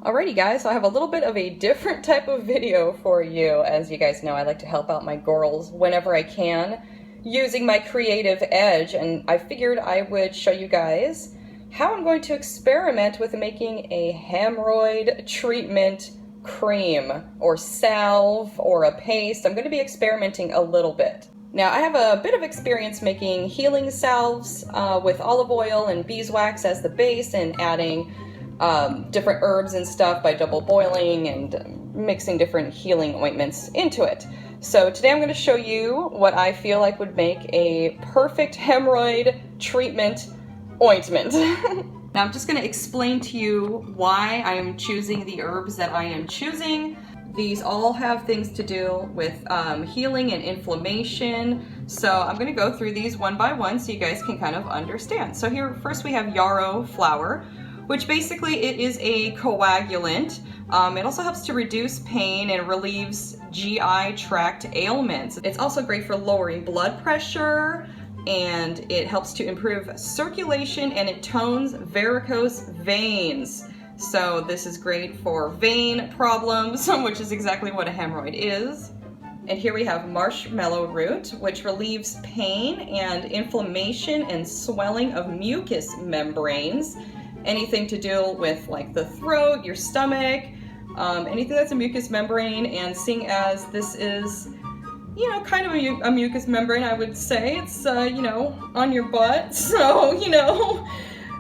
Alrighty guys, so I have a little bit of a different type of video for you. As you guys know, I like to help out my girls whenever I can using my creative edge, and I figured I would show you guys how I'm going to experiment with making a hemorrhoid treatment cream or salve or a paste. I'm going to be experimenting a little bit. Now, I have a bit of experience making healing salves with olive oil and beeswax as the base and adding different herbs and stuff by double boiling and mixing different healing ointments into it. So today I'm going to show you what I feel like would make a perfect hemorrhoid treatment ointment. Now I'm just going to explain to you why I am choosing the herbs that I am choosing. These all have things to do with healing and inflammation. So I'm going to go through these one by one so you guys can kind of understand. So here first we have yarrow flower, which basically it is a coagulant. It also helps to reduce pain and relieves GI tract ailments. It's also great for lowering blood pressure, and it helps to improve circulation, and it tones varicose veins. So this is great for vein problems, which is exactly what a hemorrhoid is. And here we have marshmallow root, which relieves pain and inflammation and swelling of mucous membranes. Anything to do with like the throat, your stomach, anything that's a mucous membrane. And seeing as this is, you know, kind of a mucous membrane, I would say it's, you know, on your butt. So, you know,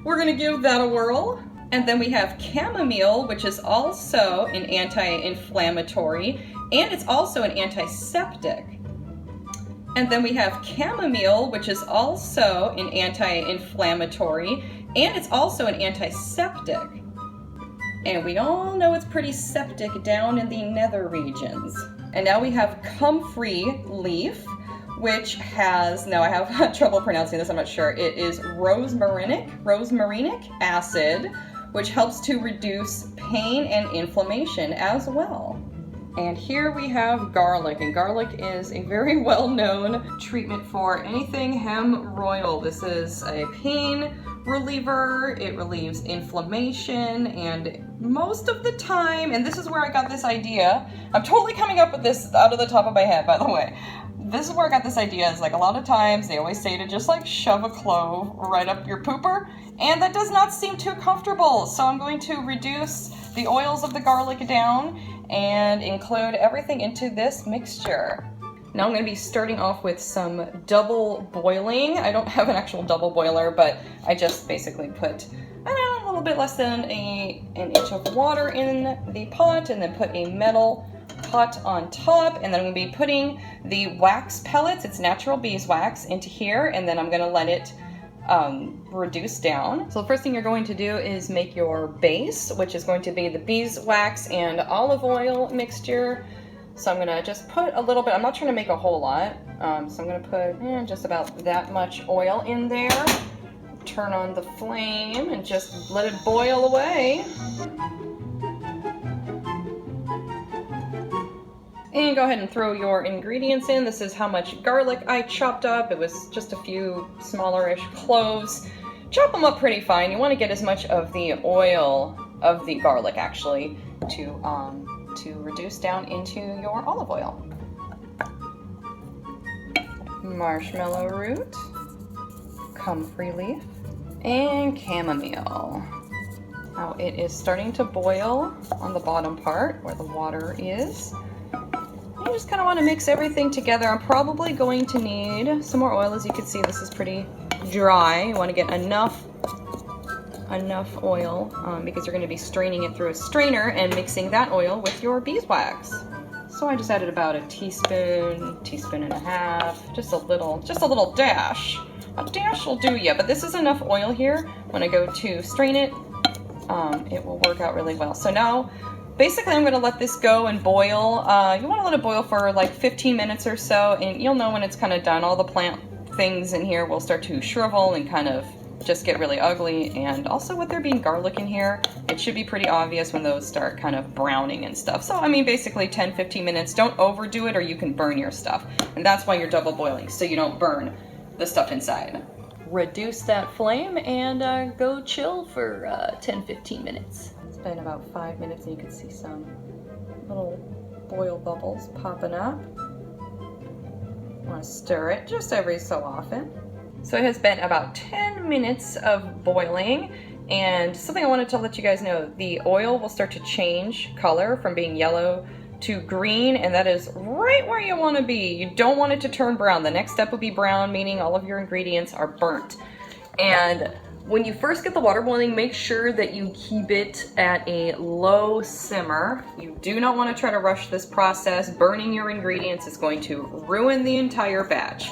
we're gonna give that a whirl. And then we have chamomile, which is also an anti-inflammatory, and it's also an antiseptic. And then we have chamomile, which is also an anti-inflammatory, and it's also an antiseptic. And we all know it's pretty septic down in the nether regions. And now we have comfrey leaf, which has, now I have trouble pronouncing this, I'm not sure. It is rosmarinic acid, which helps to reduce pain and inflammation as well. And here we have garlic, and garlic is a very well-known treatment for anything hemorrhoidal. This is a pain reliever, it relieves inflammation, and most of the time, and this is where I got this idea, I'm totally coming up with this out of the top of my head, by the way. This is where I got this idea, is like a lot of times they always say to just like shove a clove right up your pooper, and that does not seem too comfortable. So I'm going to reduce the oils of the garlic down and include everything into this mixture. Now I'm going to be starting off with some double boiling. I don't have an actual double boiler, but I just basically put, I don't know, a little bit less than an inch of water in the pot, and then put a metal pot on top, and then I'm going to be putting the wax pellets, it's natural beeswax, into here, and then I'm going to let it reduce down. So the first thing you're going to do is make your base, which is going to be the beeswax and olive oil mixture. So I'm gonna just put a little bit, I'm not trying to make a whole lot, so I'm gonna put just about that much oil in there. Turn on the flame and just let it boil away. And go ahead and throw your ingredients in. This is how much garlic I chopped up. It was just a few smaller-ish cloves. Chop them up pretty fine. You want to get as much of the oil of the garlic actually to reduce down into your olive oil. Marshmallow root, comfrey leaf, and chamomile. Now it is starting to boil on the bottom part where the water is. You just kind of want to mix everything together. I'm probably going to need some more oil. As you can see, this is pretty dry. You want to get enough oil because you're going to be straining it through a strainer and mixing that oil with your beeswax. So I just added about a teaspoon and a half, just a little dash. A dash will do ya, but this is enough oil here. When I go to strain it, it will work out really well. So now, basically I'm going to let this go and boil. You want to let it boil for like 15 minutes or so, and you'll know when it's kind of done. All the plant things in here will start to shrivel and kind of just get really ugly, and also with there being garlic in here, it should be pretty obvious when those start kind of browning and stuff. So I mean basically 10-15 minutes. Don't overdo it or you can burn your stuff, and that's why you're double boiling, so you don't burn the stuff inside. Reduce that flame and go chill for 10-15 minutes. been about 5 minutes and you can see some little oil bubbles popping up. Want to stir it just every so often. So it has been about 10 minutes of boiling, and something I wanted to let you guys know, the oil will start to change color from being yellow to green, and that is right where you want to be. You don't want it to turn brown. The next step would be brown, meaning all of your ingredients are burnt. And when you first get the water boiling, make sure that you keep it at a low simmer. You do not want to try to rush this process. Burning your ingredients is going to ruin the entire batch.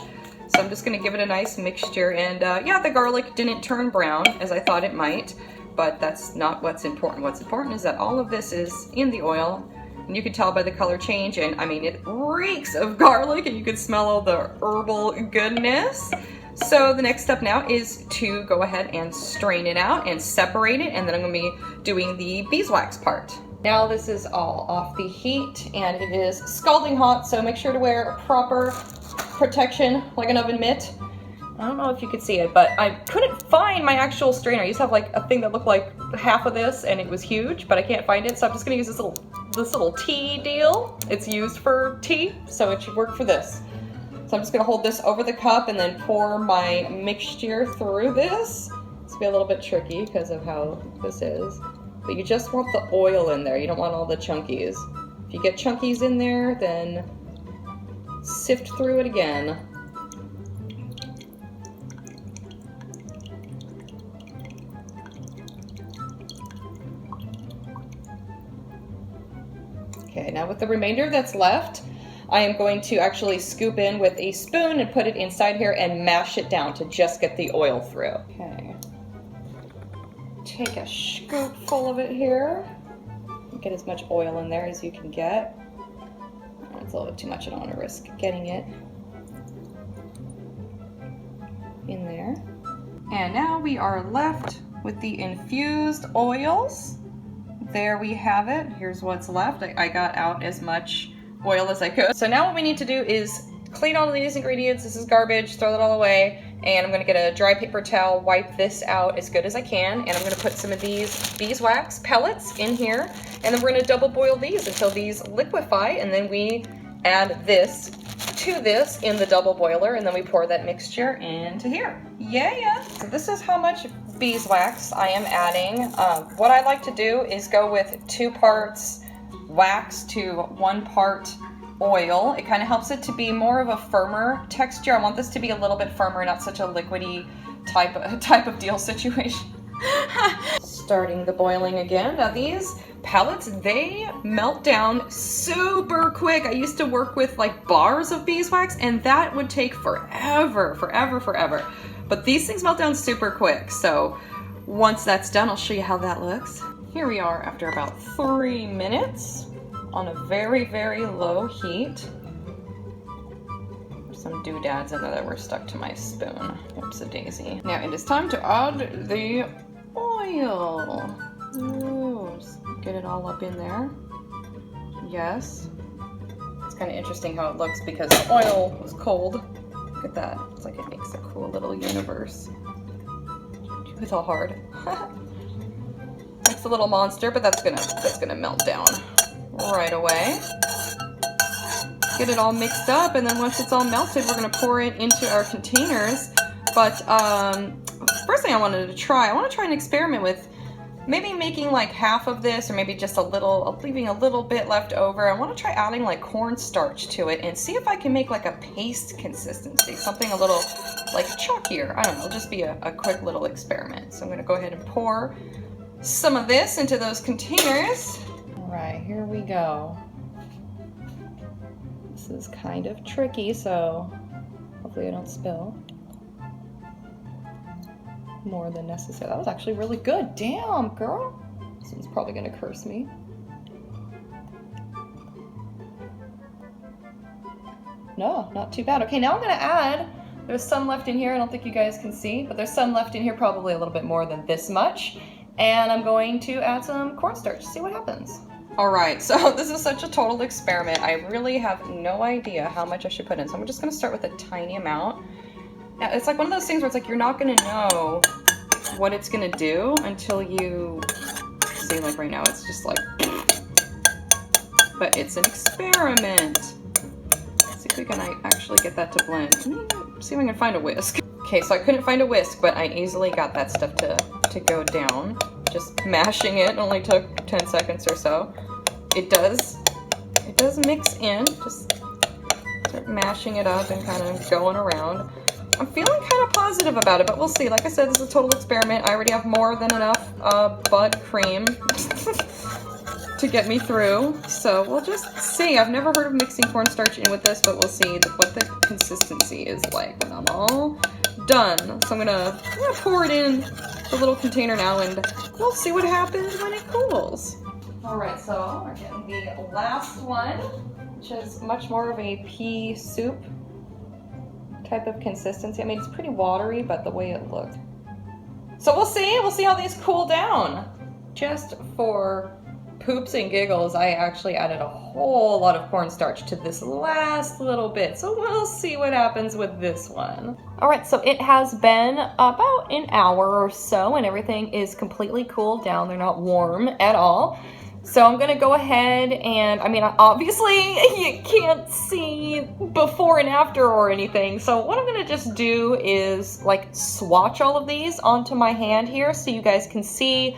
So I'm just going to give it a nice mixture, and yeah, the garlic didn't turn brown as I thought it might, but that's not what's important. What's important is that all of this is in the oil. And you can tell by the color change, and I mean, it reeks of garlic, and you can smell all the herbal goodness. So the next step now is to go ahead and strain it out and separate it, and then I'm going to be doing the beeswax part. Now this is all off the heat, and it is scalding hot, so make sure to wear a proper protection, like an oven mitt. I don't know if you could see it, but I couldn't find my actual strainer. I used to have like a thing that looked like half of this, and it was huge, but I can't find it, so I'm just going to use this little tea deal. It's used for tea, so it should work for this. So I'm just going to hold this over the cup and then pour my mixture through this. It's going to be a little bit tricky because of how this is, but you just want the oil in there. You don't want all the chunkies. If you get chunkies in there, then sift through it again. Okay, now with the remainder that's left, I am going to actually scoop in with a spoon and put it inside here and mash it down to just get the oil through. Okay. Take a scoop full of it here. Get as much oil in there as you can get. It's a little bit too much, I don't want to risk getting it in there. And now we are left with the infused oils. There we have it. Here's what's left. I got out as much oil as I could. So now what we need to do is clean all of these ingredients. This is garbage, throw that all away. And I'm gonna get a dry paper towel, wipe this out as good as I can. And I'm gonna put some of these beeswax pellets in here. And then we're gonna double boil these until these liquefy. And then we add this to this in the double boiler. And then we pour that mixture into here. Yeah. So this is how much beeswax I am adding. What I like to do is go with 2 parts wax to 1 part oil. It kind of helps it to be more of a firmer texture. I want this to be a little bit firmer, not such a liquidy type of deal situation. Starting the boiling again. Now these pellets, they melt down super quick. I used to work with like bars of beeswax, and that would take forever. But these things melt down super quick. So once that's done, I'll show you how that looks. Here we are after about 3 minutes on a very, very low heat. There's some doodads in there that were stuck to my spoon. Whoops-a-daisy. Now it is time to add the oil. Ooh, just get it all up in there. Yes. It's kind of interesting how it looks because the oil was cold. Look at that. It's like it makes a cool little universe. It's all hard. It's a little monster, but that's gonna melt down right away. Get it all mixed up, and then once it's all melted, we're gonna pour it into our containers. But first thing I want to try an experiment with maybe making like half of this, or maybe just a little, leaving a little bit left over. I want to try adding like cornstarch to it and see if I can make like a paste consistency, something a little like chalkier. I don't know, it'll just be a quick little experiment. So I'm going to go ahead and pour some of this into those containers. All right, here we go. This is kind of tricky, so hopefully I don't spill more than necessary. That was actually really good. Damn, girl. This one's probably gonna curse me. No, not too bad. Okay, now I'm gonna add, there's some left in here, I don't think you guys can see, but there's some left in here, probably a little bit more than this much. And I'm going to add some cornstarch, see what happens. All right, so this is such a total experiment. I really have no idea how much I should put in. So I'm just gonna start with a tiny amount. Now, it's like one of those things where it's like you're not gonna know what it's gonna do until you see, like right now, it's just like, but it's an experiment. Let's see if we can actually get that to blend. See if I can find a whisk. Okay, so I couldn't find a whisk, but I easily got that stuff to go down. Just mashing it only took 10 seconds or so. It does mix in. Just start mashing it up and kind of going around. I'm feeling kind of positive about it, but we'll see. Like I said, this is a total experiment. I already have more than enough bud cream to get me through. So we'll just see. I've never heard of mixing cornstarch in with this, but we'll see what the consistency is like when I'm all done. So I'm gonna pour it in the little container now, and we'll see what happens when it cools. All right, so we're getting the last one, which is much more of a pea soup type of consistency. I mean, it's pretty watery, but the way it looked. So we'll see how these cool down. Just for poops and giggles, I actually added a whole lot of cornstarch to this last little bit. So we'll see what happens with this one. All right, so it has been about an hour or so and everything is completely cooled down. They're not warm at all. So I'm gonna go ahead and, I mean, obviously you can't see before and after or anything. So what I'm gonna just do is like swatch all of these onto my hand here so you guys can see,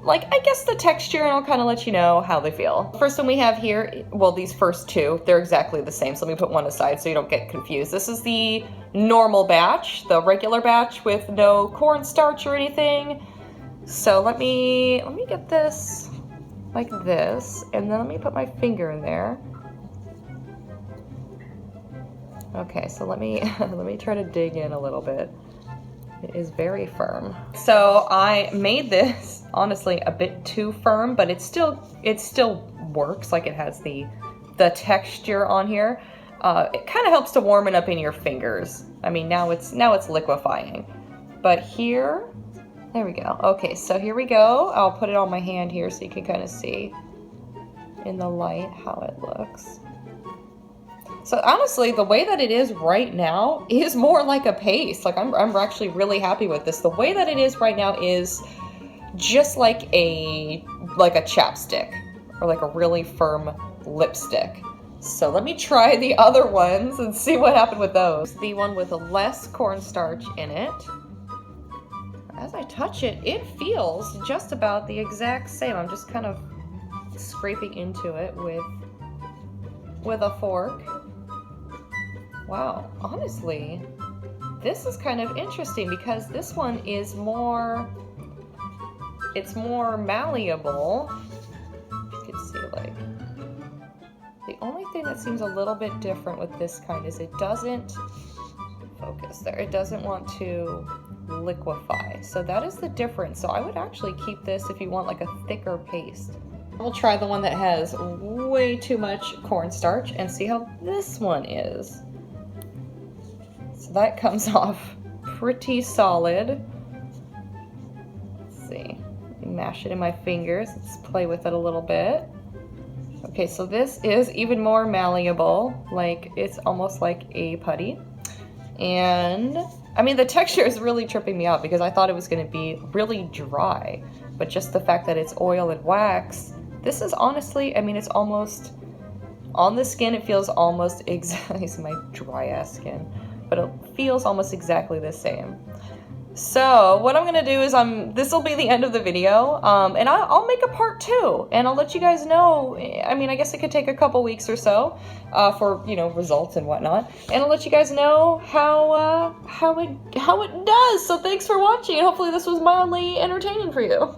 like, I guess the texture, and I'll kind of let you know how they feel. First one we have here, well, these first two, they're exactly the same. So let me put one aside so you don't get confused. This is the normal batch, the regular batch with no cornstarch or anything. So let me get this like this, and then let me put my finger in there. Okay, so let me try to dig in a little bit. It is very firm. So I made this honestly a bit too firm, but it still works. Like, it has the texture on here. It kind of helps to warm it up in your fingers. I mean, now it's liquefying. But here, there we go. Okay, so here we go. I'll put it on my hand here so you can kind of see in the light how it looks. So honestly, the way that it is right now is more like a paste. Like, I'm actually really happy with this. The way that it is right now is just like a chapstick or like a really firm lipstick. So let me try the other ones and see what happened with those. The one with less cornstarch in it. As I touch it, it feels just about the exact same. I'm just kind of scraping into it with a fork. Wow, honestly, this is kind of interesting because this one is more, it's more malleable. You can see, like, the only thing that seems a little bit different with this kind is it doesn't focus there. It doesn't want to liquefy. So that is the difference. So I would actually keep this if you want like a thicker paste. We'll try the one that has way too much cornstarch and see how this one is. So that comes off pretty solid. Let's see. Mash it in my fingers. Let's play with it a little bit. Okay, so this is even more malleable. Like, it's almost like a putty. And I mean, the texture is really tripping me out because I thought it was going to be really dry, but just the fact that it's oil and wax, this is honestly, I mean, it's almost on the skin. It feels almost exactly, it's my dry ass skin, but it feels almost exactly the same. So what I'm gonna do is this will be the end of the video, and I'll make a part 2, and I'll let you guys know. I mean, I guess it could take a couple weeks or so for, you know, results and whatnot, and I'll let you guys know how it does. So thanks for watching, and hopefully this was mildly entertaining for you.